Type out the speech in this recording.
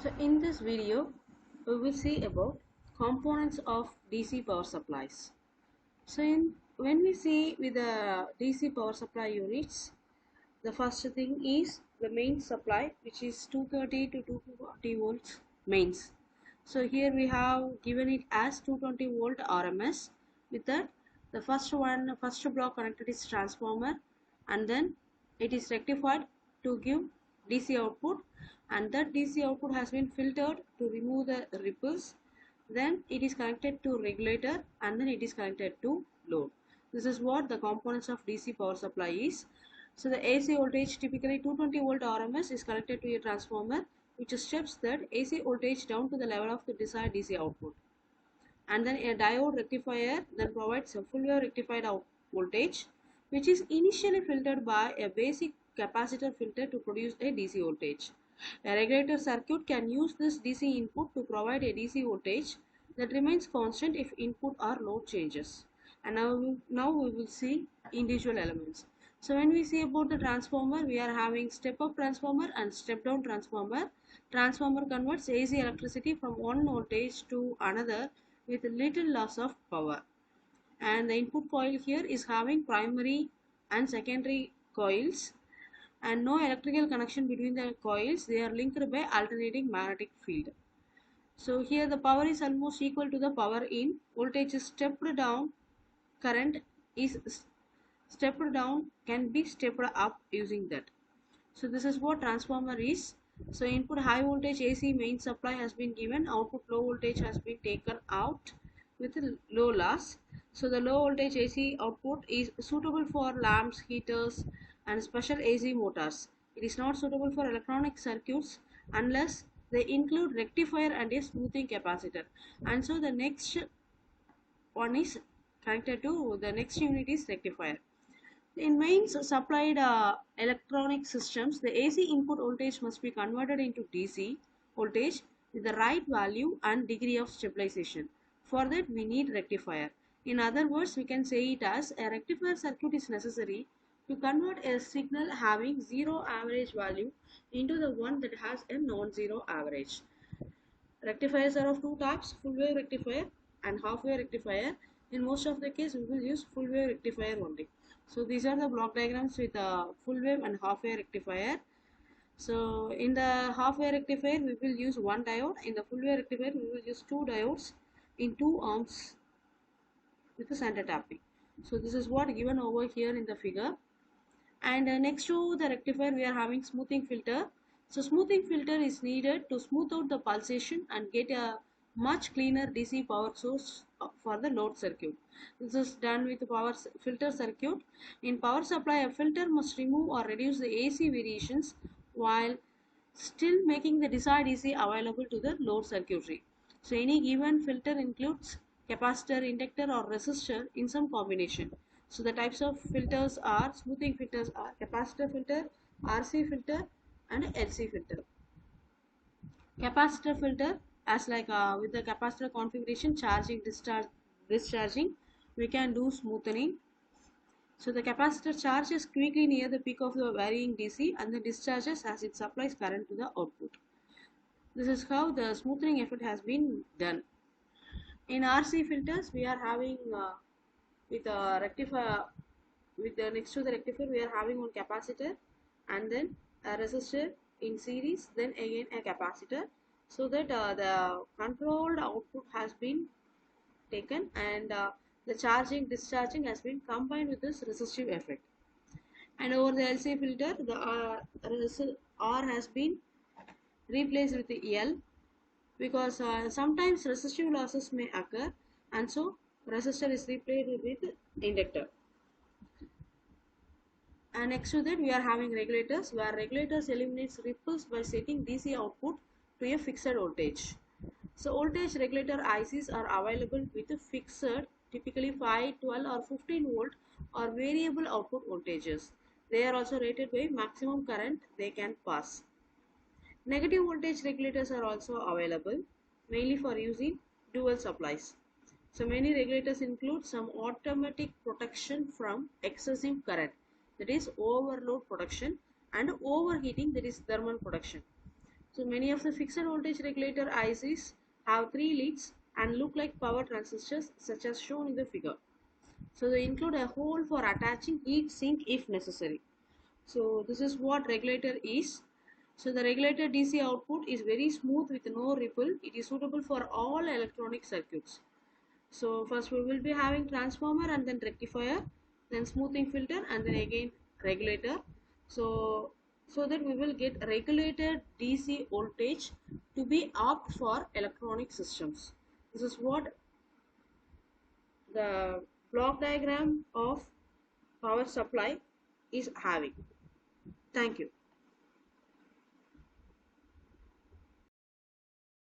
So in this video, we will see about components of DC power supplies. So when we see with the DC power supply units, the first thing is the main supply, which is 230 to 240 volts mains. So here we have given it as 220 volt RMS. With that, the first block connected is transformer, and then it is rectified to give DC output, and that DC output has been filtered to remove the ripples. Then it is connected to regulator, and then it is connected to load. This is what the components of DC power supply is. So the AC voltage, typically 220 volt RMS, is connected to a transformer, which steps that AC voltage down to the level of the desired DC output. And then a diode rectifier then provides a full wave rectified out voltage, which is initially filtered by a basic capacitor filter to produce a DC voltage. A regulator circuit can use this DC input to provide a DC voltage that remains constant if input or load changes. And now we will see individual elements. So when we see about the transformer, we are having step up transformer and step down transformer. Transformer converts AC electricity from one voltage to another with little loss of power. And the input coil here is having primary and secondary coils, and no electrical connection between the coils. They are linked by alternating magnetic field. So here the power is almost equal to the power in. Voltage is stepped down, current is stepped down, can be stepped up using that. So this is what transformer is. So input high voltage AC main supply has been given, output low voltage has been taken out with low loss. So the low voltage AC output is suitable for lamps, heaters and special AC motors. It is not suitable for electronic circuits unless they include rectifier and a smoothing capacitor. And so the next one is connected to the next unit is rectifier. In mains supplied electronic systems, the AC input voltage must be converted into DC voltage with the right value and degree of stabilization. For that, we need rectifier. In other words, we can say it as a rectifier circuit is necessary to convert a signal having zero average value into the one that has a non-zero average. Rectifiers are of two types, full wave rectifier and half wave rectifier. In most of the case, we will use full wave rectifier only. So these are the block diagrams with a full wave and half wave rectifier. So in the half wave rectifier, we will use one diode. In the full wave rectifier, we will use two diodes in two arms with the center tapping. So this is what given over here in the figure. And next to the rectifier, we are having smoothing filter. So smoothing filter is needed to smooth out the pulsation and get a much cleaner DC power source for the load circuit. This is done with the power filter circuit. In power supply, a filter must remove or reduce the AC variations while still making the desired DC available to the load circuitry. So any given filter includes capacitor, inductor or resistor in some combination. So the types of filters are, smoothing filters are capacitor filter, RC filter and LC filter. Capacitor filter, as like with the capacitor configuration, charging, discharging, we can do smoothing. So the capacitor charges quickly near the peak of the varying DC and then discharges as it supplies current to the output. This is how the smoothing effort has been done. In RC filters, we are having with a rectifier, with the next to the rectifier, we are having one capacitor and then a resistor in series, then again a capacitor, so that the controlled output has been taken and the charging discharging has been combined with this resistive effect. And over the LC filter, the R has been replaced with the L, because sometimes resistive losses may occur, and so resistor is replaced with inductor. And next to that, we are having regulators, where regulators eliminates ripples by setting DC output to a fixed voltage. So voltage regulator ICs are available with a fixed, typically 5, 12 or 15 volt or variable output voltages. They are also rated by maximum current they can pass. Negative voltage regulators are also available, mainly for using dual supplies. So many regulators include some automatic protection from excessive current, that is overload protection, and overheating, that is thermal protection. So many of the fixed voltage regulator ICs have three leads and look like power transistors such as shown in the figure. So they include a hole for attaching heat sink if necessary. So this is what regulator is. So the regulator DC output is very smooth with no ripple. It is suitable for all electronic circuits. So first we will be having transformer and then rectifier, then smoothing filter and then again regulator. So that we will get regulated DC voltage to be opt for electronic systems. This is what the block diagram of power supply is having. Thank you.